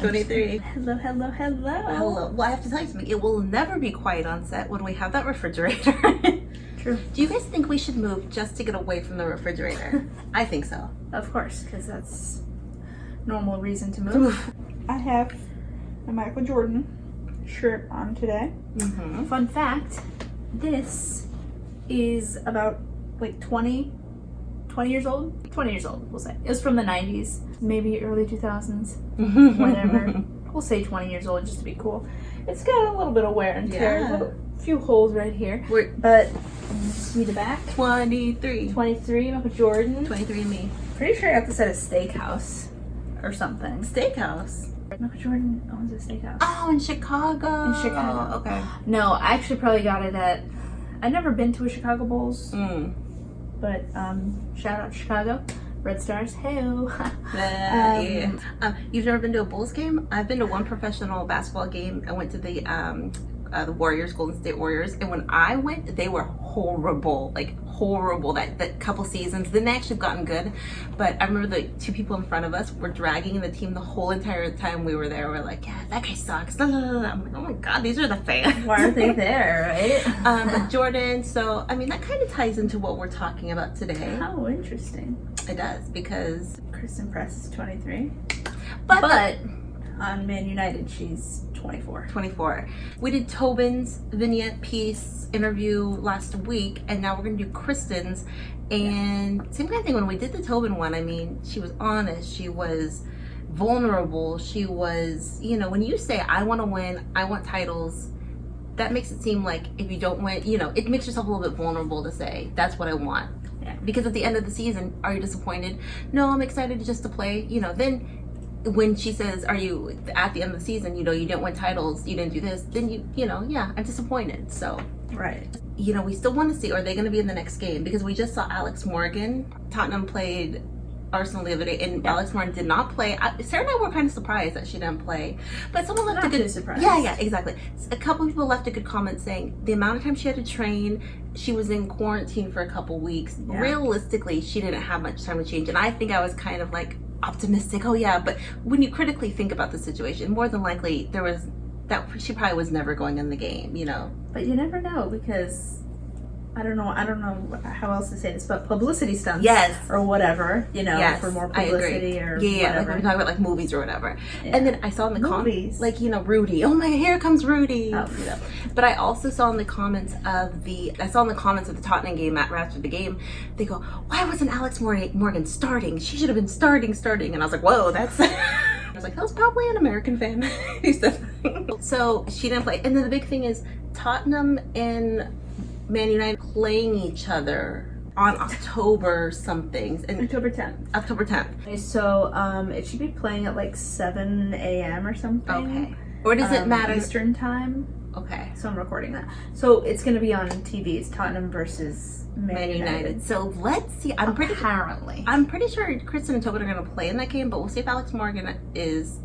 23. Hello, hello, hello. Hello. Well, I have to tell you something. It will never be quiet on set when we have that refrigerator. True. Do you guys think we should move just to get away from the refrigerator? I think so. Of course, because that's normal reason to move. I have a Micheal Jordan shirt on today. Mm-hmm. Fun fact, this is about like 20 years old? 20 years old, we'll say. It was from the 90s, maybe early 2000s, whatever. We'll say 20 years old just to be cool. It's got a little bit of wear and tear, a few holes right here. But see the back. 23. 23, Micheal Jordan. 23 me. Pretty sure I got this at a steakhouse or something. Steakhouse? Micheal Jordan owns a steakhouse. Oh, in Chicago. In Chicago. Okay. No, I actually probably got it at, I've never been to a Chicago Bulls. But shout out Chicago. Red Stars, hey-o. You've never been to a Bulls game? I've been to one professional basketball game. I went to the Warriors, Golden State Warriors, and when I went, they were horrible, like horrible. That couple seasons. Then they actually gotten good, but I remember the two people in front of us were dragging the team the whole entire time we were there. We're like, yeah, that guy sucks. I'm like, oh my god, these are the fans. Why aren't they there, right? But Jordan. So I mean, that kind of ties into what we're talking about today. How interesting. It does, because Christen Press is 23, but on Man United she's 24. 24. We did Tobin's vignette piece interview last week, and now we're gonna do Christen's. And same kind of thing. When we did the Tobin one, I mean, she was honest, she was vulnerable, she was, you know, when you say I want to win, I want titles, that makes it seem like if you don't win, you know, it makes yourself a little bit vulnerable to say that's what I want. Yeah. Because at the end of the season, are you disappointed? No, I'm excited just to play. You know, then when she says, are you at the end of the season, you know, you didn't win titles, you didn't do this, then you know, yeah, I'm disappointed. So, right. You know, we still want to see, are they going to be in the next game? Because we just saw Alex Morgan. Tottenham played Arsenal the other day, and Alex Morgan did not play. Sarah and I were kind of surprised that she didn't play, but someone left a good surprise. Yeah, exactly. A couple people left a good comment saying the amount of time she had to train, she was in quarantine for a couple weeks. Yeah. Realistically, she didn't have much time to change, and I think I was kind of like optimistic. Oh yeah, but when you critically think about the situation, more than likely there was that she probably was never going in the game, you know. But you never know, because I don't know how else to say this, but publicity stunts, or whatever, you know, for more publicity or whatever. Like we talk about like movies or whatever. Yeah. And then I saw in the comments, like, you know, Rudy. Oh my, here comes Rudy. Oh. You know. But I also saw in the comments of the Tottenham game right after the game, they go, why wasn't Alex Morgan starting? She should have been starting. And I was like, whoa, that's. I was like, that was probably an American fan. So she didn't play. And then the big thing is Tottenham and Man United playing each other on October something. October 10th. October 10th. Okay, so it should be playing at like 7 a.m. or something. Okay. Or does it matter? Eastern time. Okay. So I'm recording that. So it's going to be on TV. It's Tottenham versus Man United. So let's see. I'm pretty sure Christen and Tobin are going to play in that game, but we'll see if Alex Morgan is,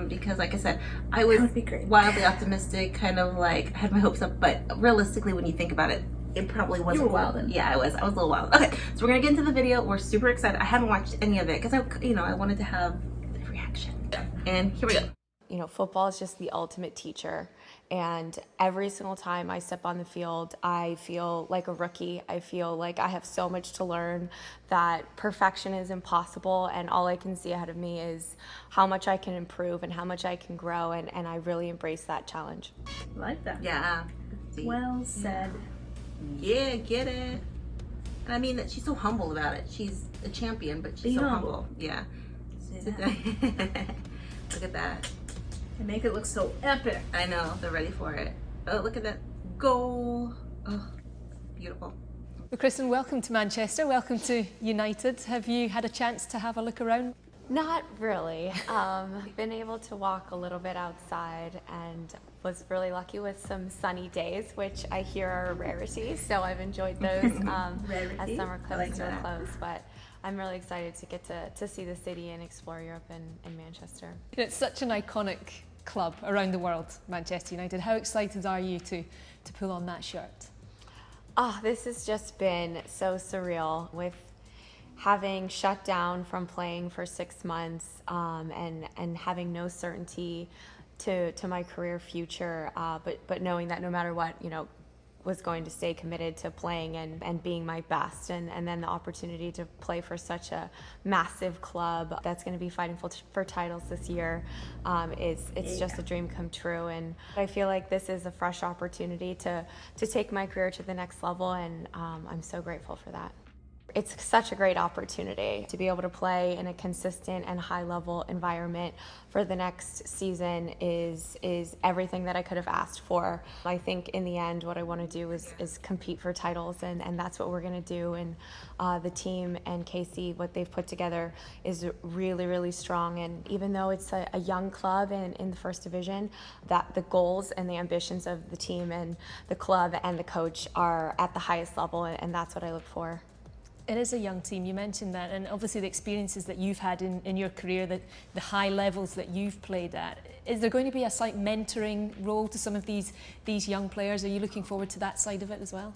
because like I said, I was wildly optimistic, kind of like had my hopes up, but realistically when you think about it, it probably wasn't. You were wilding. Yeah, I was a little wild. Okay, so we're going to get into the video. We're super excited. I haven't watched any of it because I wanted to have the reaction. And here we go. You know, football is just the ultimate teacher. And every single time I step on the field, I feel like a rookie. I feel like I have so much to learn, that perfection is impossible. And all I can see ahead of me is how much I can improve and how much I can grow. And I really embrace that challenge. I like that. Yeah. Well said. Yeah, get it. And I mean, that she's so humble about it. She's a champion, but she's so humble. Yeah. Look at that. They make it look so epic. I know, they're ready for it. Oh, look at that goal. Oh, beautiful. Well, Christen, welcome to Manchester. Welcome to United. Have you had a chance to have a look around? Not really. Been able to walk a little bit outside and was really lucky with some sunny days, which I hear are a rarity. So I've enjoyed those as summer comes to a close. But I'm really excited to get to see the city and explore Europe and Manchester. It's such an iconic club around the world, Manchester United. How excited are you to pull on that shirt? Oh, this has just been so surreal with having shut down from playing for 6 months, and having no certainty to my career future, but knowing that no matter what, was going to stay committed to playing and being my best, and then the opportunity to play for such a massive club that's going to be fighting for titles this year, it's just a dream come true. And I feel like this is a fresh opportunity to take my career to the next level, and I'm so grateful for that. It's such a great opportunity to be able to play in a consistent and high-level environment for the next season is everything that I could have asked for. I think in the end what I want to do is compete for titles, and that's what we're going to do. And the team and Casey, what they've put together is really, really strong. And even though it's a young club in the first division, that the goals and the ambitions of the team and the club and the coach are at the highest level, and that's what I look for. It is a young team, you mentioned that, and obviously the experiences that you've had in your career, the high levels that you've played at. Is there going to be a slight mentoring role to some of these young players? Are you looking forward to that side of it as well?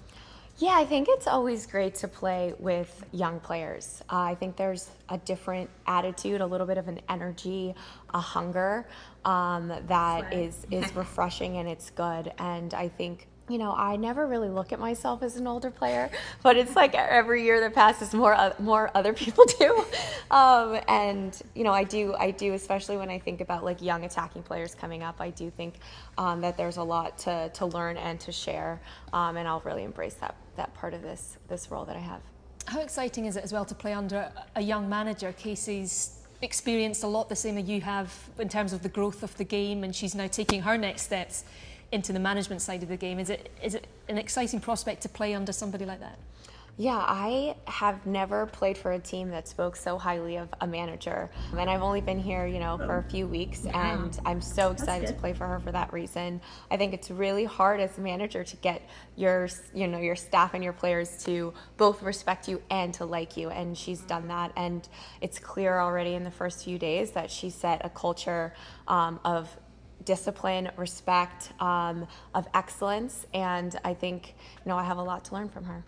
Yeah, I think it's always great to play with young players. I think there's a different attitude, a little bit of an energy, a hunger that is refreshing, and it's good. And I think, I never really look at myself as an older player, but it's like every year that passes, more other people do. And I do, especially when I think about like young attacking players coming up. I do think that there's a lot to learn and to share, and I'll really embrace that part of this role that I have. How exciting is it as well to play under a young manager? Casey's experienced a lot the same as you have in terms of the growth of the game, and she's now taking her next steps into the management side of the game. Is it an exciting prospect to play under somebody like that? Yeah, I have never played for a team that spoke so highly of a manager. And I've only been here, for a few weeks, and I'm so excited to play for her for that reason. I think it's really hard as a manager to get your staff and your players to both respect you and to like you, and she's done that. And it's clear already in the first few days that she set a culture of discipline, respect, of excellence, and I think, I have a lot to learn from her.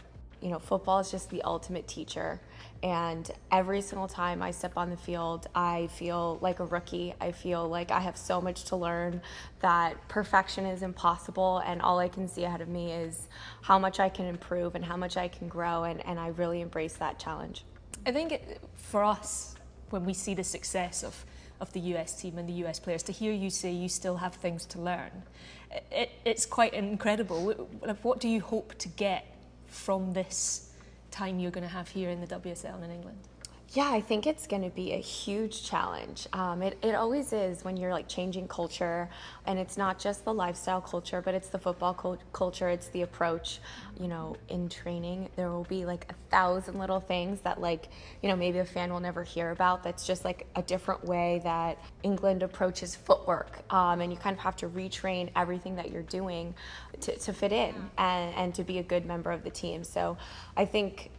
Football is just the ultimate teacher, and every single time I step on the field, I feel like a rookie. I feel like I have so much to learn, that perfection is impossible, and all I can see ahead of me is how much I can improve and how much I can grow, and I really embrace that challenge. I think for us, when we see the success of the US team and the US players, to hear you say you still have things to learn, it's quite incredible. What do you hope to get from this time you're going to have here in the WSL and in England? Yeah, I think it's going to be a huge challenge. It always is when you're like changing culture, and it's not just the lifestyle culture, but it's the football culture, it's the approach. In training, there will be like 1,000 little things that maybe a fan will never hear about. That's just like a different way that England approaches footwork, and you kind of have to retrain everything that you're doing to fit in and to be a good member of the team. So I think,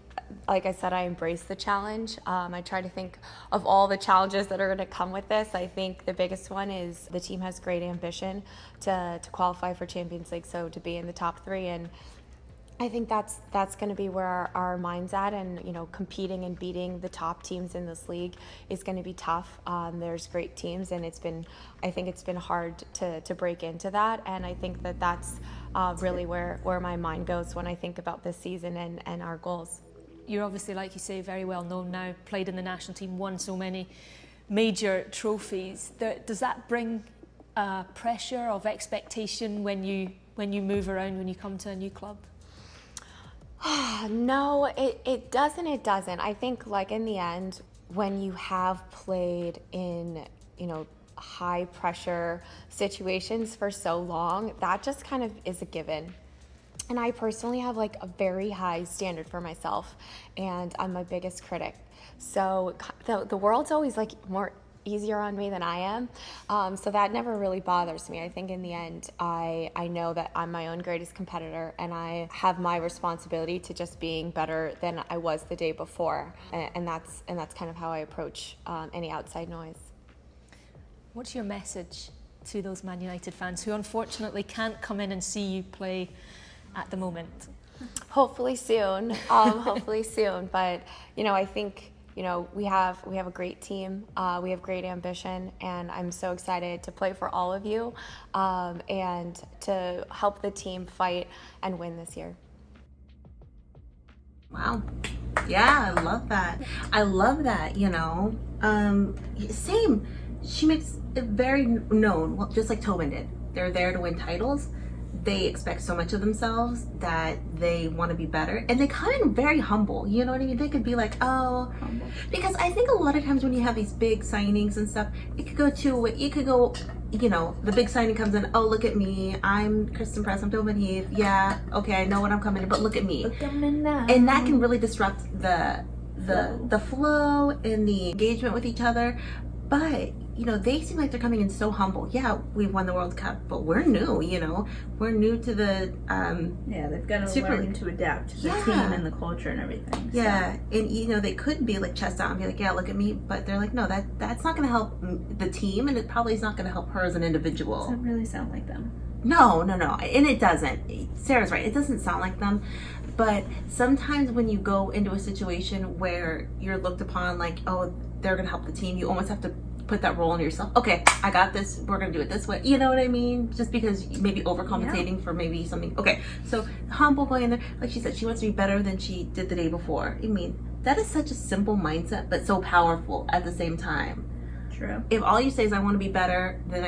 like I said, I embrace the challenge. I try to think of all the challenges that are going to come with this. I think the biggest one is the team has great ambition to qualify for Champions League, so to be in the top 3. And I think that's going to be where our mind's at, and competing and beating the top teams in this league is going to be tough. There's great teams, and I think it's been hard to break into that, and I think that's really where my mind goes when I think about this season and our goals. You're obviously, like you say, very well known now, played in the national team, won so many major trophies. Does that bring pressure of expectation when you move around, when you come to a new club? No, it doesn't. It doesn't. I think, in the end, when you have played in, high pressure situations for so long, that just kind of is a given. And I personally have a very high standard for myself, and I'm my biggest critic. So the world's always more easier on me than I am. So that never really bothers me. I think in the end, I know that I'm my own greatest competitor, and I have my responsibility to just being better than I was the day before. And that's kind of how I approach any outside noise. What's your message to those Man United fans who unfortunately can't come in and see you play at the moment? Hopefully soon. Hopefully soon. But I think we have a great team. We have great ambition, and I'm so excited to play for all of you and to help the team fight and win this year. Wow. Yeah, I love that. I love that, same. She makes it very known, well, just like Tobin did. They're there to win titles. They expect so much of themselves that they want to be better. And they come in very humble, you know what I mean? They could be like, oh, humble. Because I think a lot of times when you have these big signings and stuff, it could go the big signing comes in, oh, look at me, I'm Christen Press, I'm Tobin Heath, yeah, okay, I know what I'm coming in, but look at me. Look at me now. And that can really disrupt the flow and the engagement with each other. But they seem like they're coming in so humble. Yeah, we've won the World Cup, but we're new. We're new to the they've got to learn to adapt to the team and the culture and everything. Yeah, so. And they could be like chest out and be like, yeah, look at me, but they're like, no, that's not going to help the team, and it probably is not going to help her as an individual. Doesn't really sound like them. No, and it doesn't. Sarah's right. It doesn't sound like them. But sometimes when you go into a situation where you're looked upon like, oh, they're going to help the team, you almost have to put that role on yourself. Okay, I got this. We're going to do it this way. You know what I mean? Just because you maybe overcompensating for maybe something. Okay, so humble going in there. Like she said, she wants to be better than she did the day before. I mean, that is such a simple mindset, but so powerful at the same time. True. If all you say is, I want to be better than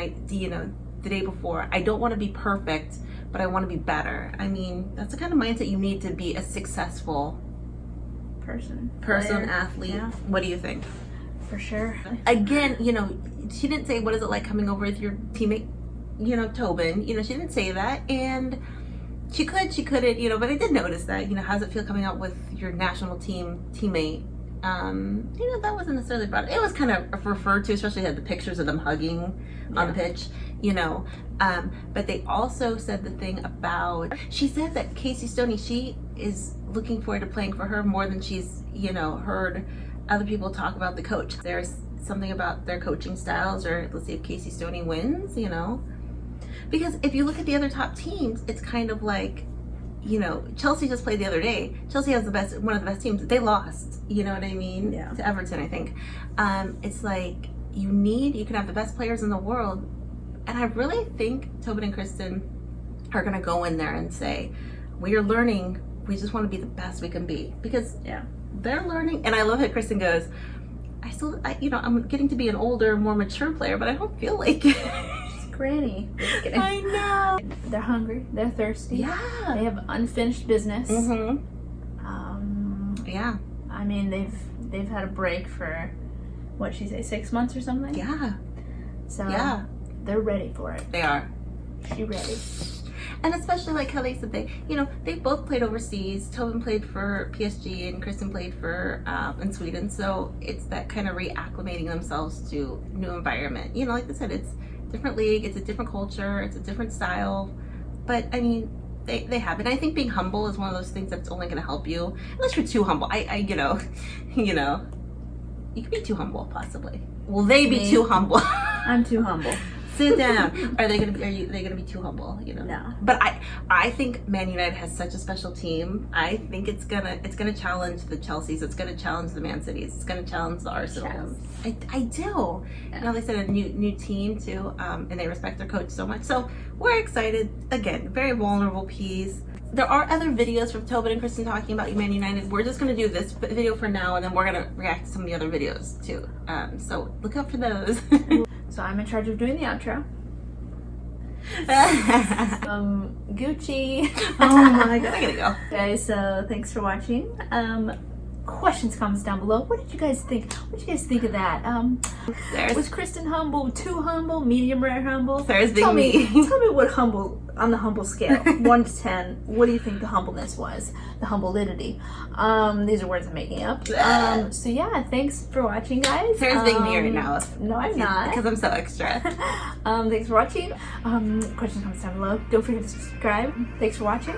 the day before. I don't want to be perfect, but I want to be better. I mean, that's the kind of mindset you need to be a successful person, athlete. Yeah. What do you think? For sure. Again, she didn't say, what is it like coming over with your teammate, Tobin. She didn't say that. And she couldn't, but I did notice that, how does it feel coming out with your national teammate? That wasn't necessarily brought up. It was kind of referred to, especially had the pictures of them hugging on the pitch, but they also said the thing about, she said that Casey Stoney, she is looking forward to playing for her more than she's, heard other people talk about the coach. There's something about their coaching styles, or let's see if Casey Stoney wins, because if you look at the other top teams, it's kind of like, Chelsea just played the other day. Chelsea has one of the best teams. They lost, you know what I mean? Yeah. To Everton, I think. It's like you can have the best players in the world. And I really think Tobin and Christen are going to go in there and say, we are learning. We just want to be the best we can be. Because they're learning. And I love how Christen goes, I'm getting to be an older, more mature player, but I don't feel like it. Granny. I know. They're hungry. They're thirsty. Yeah. They have unfinished business. Mm-hmm. Yeah. I mean, they've had a break for, what'd she say, 6 months or something? Yeah. So they're ready for it. They are. She ready. And especially like how they said they both played overseas. Tobin played for PSG and Christen played for in Sweden. So it's that kind of reacclimating themselves to new environment. Like I said, it's different league, it's a different culture, it's a different style. But I mean, they have it. And I think being humble is one of those things that's only going to help you, unless you're too humble. You could be too humble, possibly. Will they be too humble? I'm too humble. Sit down. Are they gonna be too humble? No. But I think Man United has such a special team. I think it's gonna challenge the Chelseas. It's gonna challenge the Man Cities. It's gonna challenge the Arsenals. I do. Yeah. They said a new team too, and they respect their coach so much. So we're excited. Again, very vulnerable piece. There are other videos from Tobin and Christen talking about Man United. We're just going to do this video for now, and then we're going to react to some of the other videos too. So look out for those. So I'm in charge of doing the outro. Gucci. Oh my god, I gotta go. Guys, so thanks for watching. Questions, comments down below. What did you guys think? What did you guys think of that? Was Christen humble? Too humble? Medium rare humble? Sarah's being me. Tell me what humble, on the humble scale, 1 to 10, what do you think the humbleness was? The humbleidity. These are words I'm making up. So yeah, thanks for watching, guys. Sarah's being me right now. No, I'm not. Because I'm so extra. Thanks for watching. Questions, comments down below. Don't forget to subscribe. Thanks for watching.